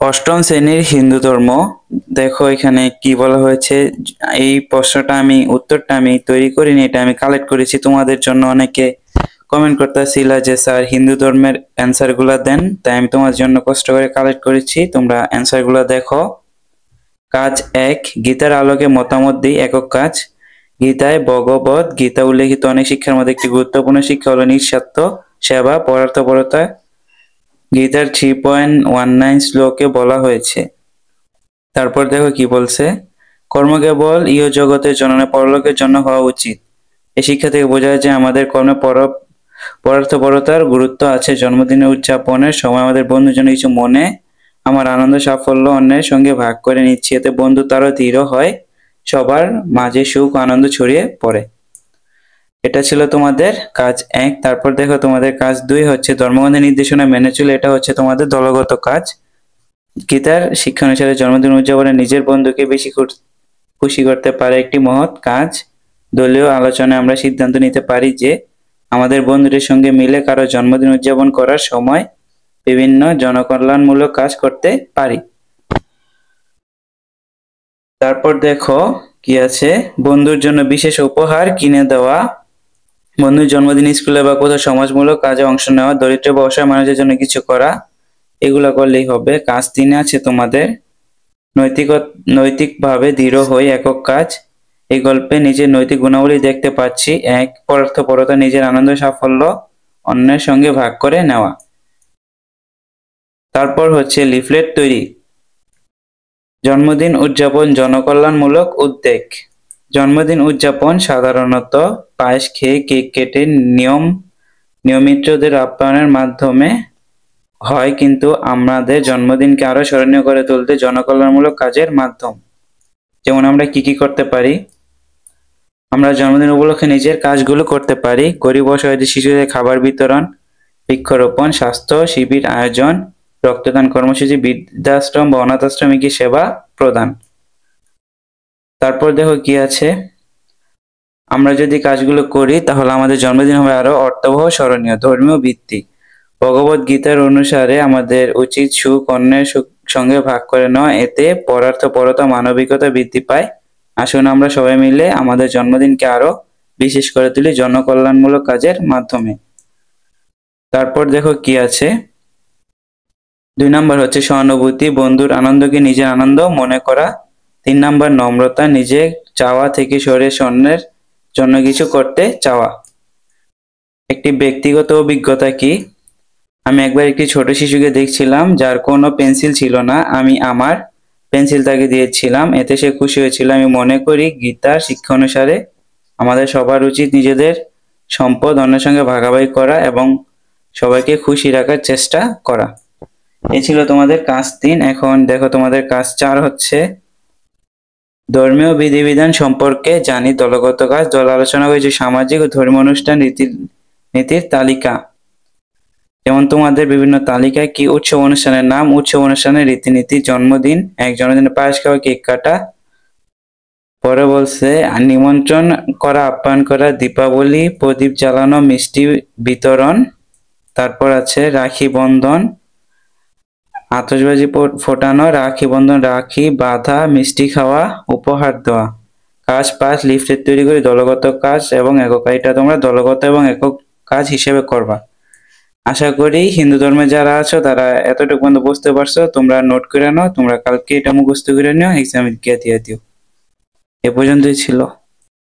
অষ্টম শ্রেণীর হিন্দু ধর্ম। দেখো এখানে কি বলা হয়েছে। এই উত্তরটা আমি তৈরি করিনি, এটা আমি কালেক্ট করেছি তোমাদের জন্য। অনেকে কমেন্ট করতেছিল যে স্যার হিন্দু ধর্মের অ্যান্সার গুলা দেন, তাই আমি তোমার জন্য কষ্ট করে কালেক্ট করেছি। তোমরা অ্যান্সার গুলা দেখো। কাজ ১, গীতার আলোকে মতামত দিই। একক কাজ। গীতায় ভগবদ গীতা উল্লেখিত অনেক শিক্ষার মধ্যে একটি গুরুত্বপূর্ণ শিক্ষা হলো নিঃস্বার্থ সেবা, পরার্থপরতা। গীতার 3.19 শ্লোকে বলা হয়েছে। তারপর দেখো কি বলছে। কর্ম কেবল ইহ জগতের জন্য নয়, পরলোকের জন্য হওয়া উচিত। এই শিক্ষা থেকে বোঝা যায় যে আমাদের কর্মে পরার্থপরতার গুরুত্ব আছে। জন্মদিনের উদযাপনের সময় আমাদের বন্ধুর জন্য কিছু মনে আমার আনন্দ সাফল্য অন্যের সঙ্গে ভাগ করে নিচ্ছি, এতে বন্ধুত্ব আরো দৃঢ় হয়, সবার মাঝে সুখ আনন্দ ছড়িয়ে পড়ে। এটা ছিল তোমাদের কাজ ১। তারপর দেখো তোমাদের কাজ ২ হচ্ছে ধর্মগ্রন্থের নির্দেশনা মেনে চলে। এটা হচ্ছে তোমাদের দলগত কাজ। গীতার শিক্ষা অনুসারে জন্মদিন উদযাপনে নিজের বন্ধুকে বেশি খুশি করতে পারে একটি মহৎ কাজ। দলীয় আলোচনায় আমরা সিদ্ধান্ত নিতে পারি যে আমাদের বন্ধুদের সঙ্গে মিলে কারো জন্মদিন উদযাপন করার সময় বিভিন্ন জনকল্যাণমূলক কাজ করতে পারি। তারপর দেখো কি আছে। বন্ধুর জন্য বিশেষ উপহার কিনে দেওয়া, বন্ধুর জন্মদিন স্কুলে বা কোথাও সমাজমূলক কাজে অংশ নেওয়া, দরিদ্র বা অসহায় মানুষের জন্য কিছু করা, এগুলা করলেই হবে। কাজ ৩ আছে তোমাদের নৈতিকভাবে দৃঢ় হই। একক কাজ। এই গল্পে নিজের নৈতিক গুণাবলী দেখতে পাচ্ছি। ১, পরার্থপরতা, নিজের আনন্দ সাফল্য অন্যের সঙ্গে ভাগ করে নেওয়া। তারপর হচ্ছে লিফলেট তৈরি। জন্মদিন উদযাপন জনকল্যাণমূলক উদ্যোগ। জন্মদিন উদযাপন সাধারণত পায়েস খেয়ে, কেক কেটে, নিয়মিতদের আপ্যায়নের মাধ্যমে হয়, কিন্তু আমাদের জন্মদিনকে আরো স্মরণীয় করে তুলতে জনকল্যাণমূলক কাজের মাধ্যম। যেমন আমরা কি কি করতে পারি। আমরা জন্মদিন উপলক্ষে নিজের কাজগুলো করতে পারি। গরিব অসহায়দের শিশুদের খাবার বিতরণ, বৃক্ষরোপণ, স্বাস্থ্য শিবির আয়োজন, রক্তদান কর্মসূচি, বৃদ্ধাশ্রম বা অনাথ আশ্রমে গিয়ে সেবা প্রদান। তারপর দেখো কি আছে। আমরা যদি কাজগুলো করি তাহলে আমাদের জন্মদিন হবে আরো অর্থবহ স্মরণীয়। ধর্মীয় ভিত্তি। ভগবত গীতার অনুসারে আমাদের উচিত সুখ অন্যের সঙ্গে ভাগ করে নেওয়া, এতে পরার্থপরতা মানবিকতা বৃদ্ধি পায়। আসুন আমরা সবাই মিলে আমাদের জন্মদিনকে আরো বিশেষ করে তুলি জনকল্যাণমূলক কাজের মাধ্যমে। তারপর দেখো কি আছে। ২ নম্বর হচ্ছে সহানুভূতি, বন্ধুর আনন্দকে নিজের আনন্দ মনে করা। ৩ নম্বর নম্রতা, নিজের চাওয়া থেকে সরে অন্যের জন্য কিছু করতে চাওয়া। একটি ব্যক্তিগত অভিজ্ঞতা কি। আমি একবার একটি ছোট শিশুকে দেখছিলাম যার কোনো পেন্সিল ছিল না। আমি আমার পেন্সিল তাকে দিয়েছিলাম, এতে সে খুশি হয়েছিল। আমি মনে করি গীতার শিক্ষা অনুসারে আমাদের সবার উচিত নিজেদের সম্পদ অন্যের সঙ্গে ভাগাভাগি করা এবং সবাইকে খুশি রাখার চেষ্টা করা। এই ছিল তোমাদের কাজ ৩। এখন দেখো তোমাদের কাজ ৪ হচ্ছে ধর্মীয় বিধিবিধান সম্পর্কে জানি। দলগত কাজ। দল আলোচনা করেছে সামাজিক ও ধর্মীয় অনুষ্ঠান নীতির তালিকা। যেমন তোমাদের বিভিন্ন তালিকায় কি উৎসব অনুষ্ঠানের নাম, উৎসব অনুষ্ঠানের রীতিনীতি, জন্মদিন, জন্মদিনে পায়েস খাওয়া, কেক কাটা। পরে বলছে নিমন্ত্রণ করা, আপ্যায়ন করা, দীপাবলি, প্রদীপ জ্বালানো, মিষ্টি বিতরণ। তারপর আছে রাখি বন্ধন, আতশবাজি ফোটানো, রাখি বন্ধন, রাখি বাঁধা, মিষ্টি খাওয়া, উপহার দেওয়া। কাজ ৫, লিফলেট তৈরি করে দলগত কাজ এবং একক। এটা তোমরা দলগত এবং একক কাজ হিসেবে করবা। আশা করি হিন্দু ধর্মে যারা আছো তারা এতটুকু পর্যন্ত বুঝতে পারছো। তোমরা নোট করে নাও, তোমরা কালকে এটা মুখস্থ করে নিও, এক্সামে দিয়ে দিও। এ পর্যন্তই ছিল।